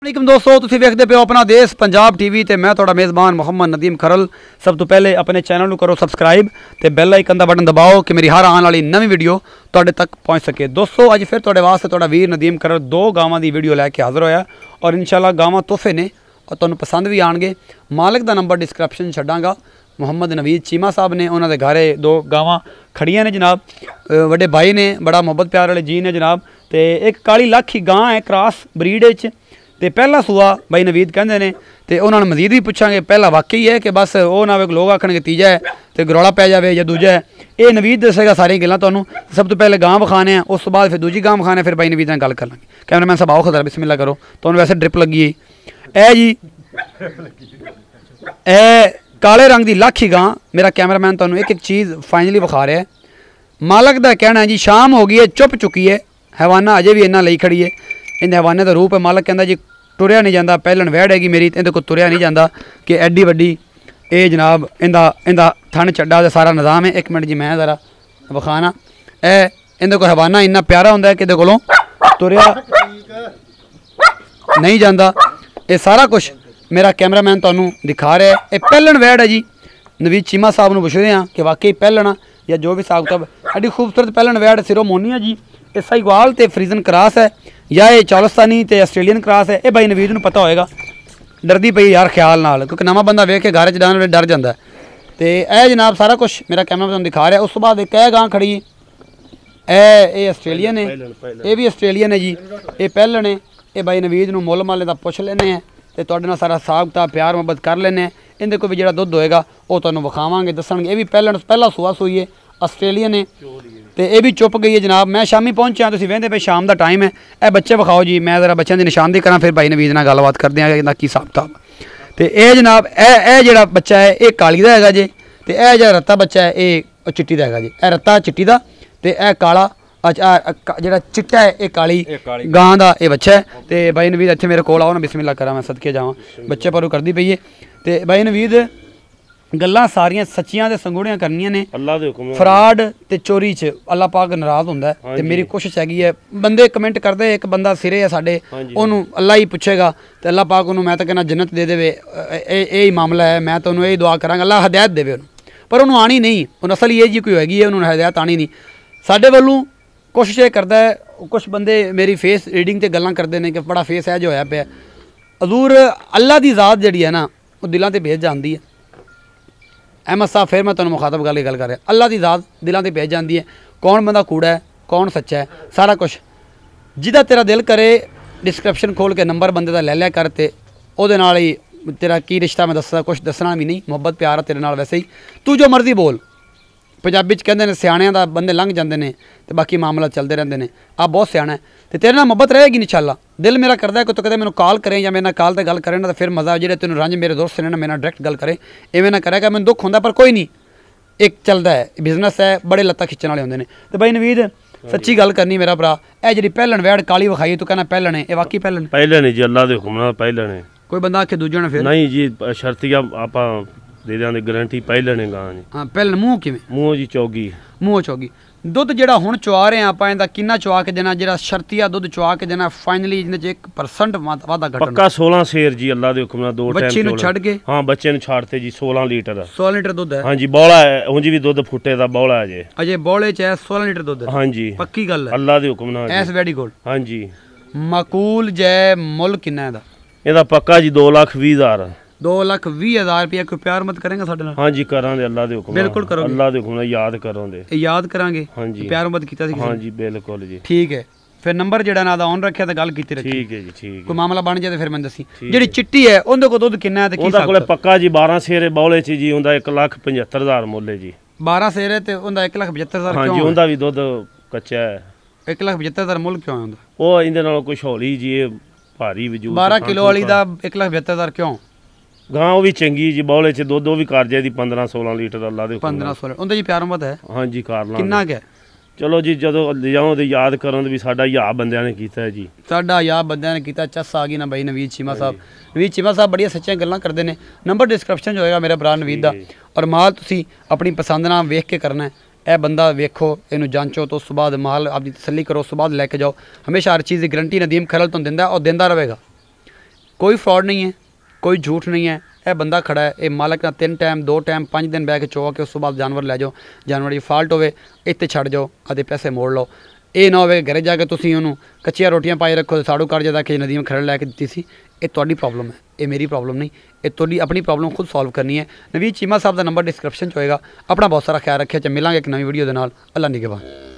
वालेकुम दोस्तों, तुसीं वेखदे पे हो अपना देश पंजाब टीवी ते मैं तुहाडा मेज़बान मुहम्मद नदीम खरल। सब तो पहले अपने चैनल नूं करो सबसक्राइब ते बैल आइकन दा बटन दबाओ कि मेरी हर आने वाली नवी वीडियो तुहाडे तक पहुँच सके। दोस्तों अज फिर तुहाडे वास्ते तुहाडा वीर नदीम खरल दो गावां दी वीडियो लैके हाज़र होया और इंशाअल्लाह गावां तोहफे ने और तुहानूं पसंद भी आउणगे। मालिक दा नंबर डिस्क्रिप्शन छड्डांगा। मुहम्मद नवीद चीमा साहब ने उन्होंने घरे दो गावां खड़ियां ने जनाब, वड्डे भाई ने, बड़ा मुहब्बत प्यार वाले जी ने जनाब। तो एक काली लाखी गां है क्रॉस ब्रीड ते पहला सूआ भाई नवीद कहते हैं। तो उन्होंने मजीद भी पूछांगे पहला वाकई है कि बस वो ना लोग आखन तीजा है तो गरौला पै जाए या दूजा है। ये नवीद दसेगा सारी गल्लां तुहानूं। सब तो पहले गां विखाने हैं, उस तो बाद फिर दूजी गां विखाने, फिर भाई नवीद नाल गल कर लांगे। कैमरामैन साहब आओ खतरा बिस्मिल्लाह करो। तुहानूं वैसे ड्रिप लगी है जी, ए काले रंग की लाखी गां। मेरा कैमरामैन तुहानूं एक एक चीज़ फाइनली विखा रहा है। मालक का कहना है जी शाम हो गई है, चुप चुकी है, हैवाना अजे भी इन्ना लई खड़ी है। इन हैवाने का रूप है। मालक कहता जी तुरया नहीं जाता, पहलन वैड़ हैगी मेरी, इहदे कोल तुरया नहीं जाता कि एड्डी वड्डी ये जनाब इंदा थन चड्डा दा सारा निज़ाम है। एक मिनट जी मैं ज़रा विखाना। ए इंदे कोल हैवाना इन्ना प्यारा होंदा है कि इहदे कोलों तुरया नहीं जाता। ये सारा कुछ मेरा कैमरामैन तुहानूं दिखा रहा है। ये पहलन वैड़ है जी। नवीद चीमा साहब नूं पुछदे हां कि वाकई पहलन या जो भी हिसाब किताब। एड्डी खूबसूरत पहलन वैड़ सिरों मोनी है जी। ये साहिवाल ते फ्रीजन क्रॉस है या ये चालिस्तानी ते आस्ट्रेलियन क्रॉस है। ये भाई नवीद नूं पता होएगा। डरदी पई यार ख्याल नाल, क्योंकि नवां बंदा वेख के घर च डालण डर जाता है। तो यह जनाब सारा कुछ मेरा कैमरा तुहानूं दिखा रहा है। उस तो बाद एक गां खड़ी ये आस्ट्रेलियन है, ये भी आस्ट्रेलियन है जी। ये पहलन है। ये भाई नवीद नूं मुल माले दा पुछ लैने हैं ते तुहाडे नाल सारा हिसाब किताब प्यार मुहब्बत कर लेने। इहदे कोल भी जिहड़ा दुध होएगा वो तुहानूं विखावांगे, दसणगे। ये भी पहला सूआ सूई है, आस्ट्रेलियन है। तो ये भी चुप गई है जनाब। मैं शामी पहुंचा, तुसीं वेंदे पे शाम का टाइम है। ए बच्चे विखाओ जी, मैं जरा बच्चों की निशानदी करा, फिर भाई नवीद नाल गलबात करते हैं इहदा की हिसाब किताब। तो यह जनाब ए जिहड़ा बच्चा है ये काली दा हैगा जी। तो यह जिहड़ा रत्ता बच्चा है ये चिट्टी दा हैगा जी। यह रत्ता चिट्टी दा ते यह काला जिहड़ा चिट्टा है ये काली गां दा ये बच्चा है। तो भाई नवीद इत्थे मेरे कोल आओ ना, बिस्मिल्लाह करा, मैं सदके जावां, बच्चे पर करदी पई है। तो भाई नवीद गल्लां सारियां सच्चियां ते संगूड़ियां करनियां ने। अल्लाह दे हुक्म फ्रॉड ते चोरी च अल्लाह पाक नाराज़ हुंदा है। ते मेरी कोशिश हैगी है, बंदे कमेंट करदे एक बंदा सिरे है साडे, ओनू अल्लाह ही पुछेगा ते अल्लाह पाक ओनू मैं तो कहना जन्नत दे देवे। यही मामला है। मैं तो ओनू यही दुआ करांगा अल्लाह हदायत देवे ओनू, पर ओनू आनी नहीं। ओनू असल ये जी कोई हैगी है, ओनू हदायत आनी नहीं। साडे वल्लों कोशिश ये करदा है। कुछ बंदे मेरी फेस रीडिंग ते गल्लां करदे ने कि बड़ा फेस है जो होया पिया। हजूर अल्लाह दी ज़ात जिहड़ी है ना वो दिलां ते भेज जांदी है। अहमद साहब फिर मैं तुहानूं मुखातब गल कर रहा। अल्लाह की ज़ात दिलों से भेज जाती है। कौन बंदा कूड़ा है कौन सच्चा है सारा कुछ जिदा तेरा दिल करे डिस्क्रिप्शन खोल के नंबर बंदे का ले लिया कर, ते ओहदे नाल ही तेरा की रिश्ता मैं दसदा, कुछ दसना भी नहीं, मुहब्बत प्यार है तेरे नाल। वैसे ही तू जो मर्जी बोल। पंजाबी कहते हैं सियाणियां दा बंदे लंघ जाते हैं तो बाकी मामला चलते रहते हैं। आप बहुत सियाणा है तो तेरे नाल मुहब्बत रहेगी इंशाअल्लाह। दिल मेरा करता है कि तो कहते मैंने कॉल करें या मेरे कॉल पर गल करें ना, तो फिर मज़ा जो तेन रंज मेरे दोस्त ने ना मेरे डायरैक्ट गल करें। इवें ना करेगा मैंने दुख होंदा, पर कोई नहीं, एक चलता है बिजनेस है, बड़े लत्ता खिच्चण वाले होंदे ने। तो भाई नवीद सच्ची गल करनी मेरा भरा, ए जी पहलन वैड़ काली विखाई तू कहना पहलन है, ये वाकई पहलन पहलन है जी। अल्लाह दे हुक्म नाल पहलन है। कोई बंदा आखे दूजा ना फिर नहीं जी, शर्तिया आपां दे देंगे गारंटी पहलन है गां जी। हाँ पहलन मूँह किवें मूँह जी चौगी, मूँह चौगी। दुध जिहड़ा हुण चुआ रहे हैं आपां इहदा किन्ना चुआ के देना, जिहड़ा शर्तिया दुध चुआ के देना फाइनली इहदे च 1% वाधा घटना पक्का 16 शेर जी। अल्लाह दे हुक्म नाल दो टाइम बच्चे नूं छड्ड के। हाँ बच्चे नूं छाड़ते जी 16 लीटर 16 लीटर दुध है। हाँ जी बौला है, हुंज भी दुध फुटे दा बौला है जे अजे बौले च है 16 लीटर दुध। हाँ जी पक्की गल है अल्लाह दे हुक्म नाल एस वेरी गुड। हाँ जी माकूल जै मुल किन्ना है ਇਹਦਾ पक्का जी 2,20,000 2,20,000 रुपया। कोई प्यार मत करेंगे साडे नाल? हाँ जी करांगे अल्लाह दे हुक्म बिल्कुल करोगे। अल्लाह दे हुक्म नाल याद करोगे, याद करांगे। हाँ जी प्यार मत कीता सी? हाँ जी बिल्कुल जी। ठीक है फिर नंबर जिहड़ा ना दा ऑन रखिया ते गल कीती रखी। ठीक है जी ठीक कोई मामला बन जाए तो फिर मैं दसी। जिहड़ी चिट्टी है उहदे कोल दुध किन्ना है ते की ਉਹਦਾ ਕੋਲੇ पक्का जी 12 शेरे बौले च जी ਉਹਦਾ 1,75,000 ਮੁੱਲ ਹੈ ਜੀ। 12 शेर है ते उहदा 1,75,000 हाँ क्यों? जी ਉਹਦਾ ਵੀ ਦੁੱਧ ਕੱਚਾ ਹੈ। 1,75,000 ਮੁੱਲ ਕਿਉਂ ਆਉਂਦਾ? ਉਹ ਇਹਦੇ ਨਾਲੋਂ ਕੁਛ ਹੌਲੀ ਜੀ, ਇਹ ਭਾਰੀ ਵਜੂਦ 12 ਕਿਲੋ ਵਾਲੀ ਦਾ 1,75,000 ਕਿਉਂ? ਗਾਂ ਉਹ ਵੀ ਚੰਗੀ ਜੀ, ਬੌਲੇ ਚ ਦੁੱਧ ਉਹ ਵੀ ਕਰ ਜਾਏ ਦੀ 15-16 ਲੀਟਰ ਅੱਲਾ ਦੇ 15-16 ਉਹਦੇ ਜੀ ਪਿਆਰ ਮਤ ਹੈ। ਹਾਂ ਜੀ ਕਰ ਲਾਂ ਕਿੰਨਾ ਕੁ ਹੈ? ਚਲੋ ਜੀ ਜਦੋਂ ਲਿਜਾਓ ਤੇ ਯਾਦ ਕਰਨ ਵੀ ਸਾਡਾ ਯਾ ਬੰਦਿਆਂ ਨੇ ਕੀਤਾ ਜੀ। ਸਾਡਾ ਯਾ ਬੰਦਿਆਂ ਨੇ ਕੀਤਾ। ਚੱਸ ਆ ਗਈ ਨਾ ਬਾਈ ਨਵੀਦ ਚੀਮਾ ਸਾਹਿਬ। ਨਵੀਦ ਚੀਮਾ ਸਾਹਿਬ ਬੜੀਆਂ ਸੱਚੀਆਂ ਗੱਲਾਂ ਕਰਦੇ ਨੇ। ਨੰਬਰ ਡਿਸਕ੍ਰਿਪਸ਼ਨ 'ਚ ਹੋਏਗਾ ਮੇਰਾ ਭਰਾ ਨਵੀਦ ਦਾ। ਔਰ ਮਾਲ ਤੁਸੀਂ ਆਪਣੀ ਪਸੰਦ ਨਾਲ ਵੇਖ ਕੇ ਕਰਨਾ है। यह बंदा वेखो, इनू जांचो, तो उस तो बाद माल आपकी तसली करो, उस तो बाद लैके जाओ। हमेशा हर चीज़ की गारंटी नदीम खरल तो दिंदा और दिंदा रहेगा। कोई फ्रॉड नहीं है, कोई झूठ नहीं है। यह बंदा खड़ा है, ये मालक ना 3 टाइम 2 टाइम 5 दिन बह के चो के उस तो बाद जानवर लै जाओ, जानवर की फाल्ट होवे इत्ते छड़ जाओ, आधे पैसे मोड़ लो। ये ना होवे घरे जाके तुसीं उहनूं कच्चियां रोटियां पाई रखो ते साड़ू कर जाता कि नदी में खरड़ लैके दित्ती सी। ये तुहाडी प्रॉब्लम है, ये मेरी प्रॉब्लम नहीं, ये तुहाडी अपनी प्रॉब्लम खुद सॉल्व करनी है। नवीद चीमा साहब का नंबर डिस्क्रिप्शन च होएगा। अपना बहुत सारा ख्याल रखिए, मिलांगे एक नवी वीडियो दे नाल। अल्लाह निगहबान।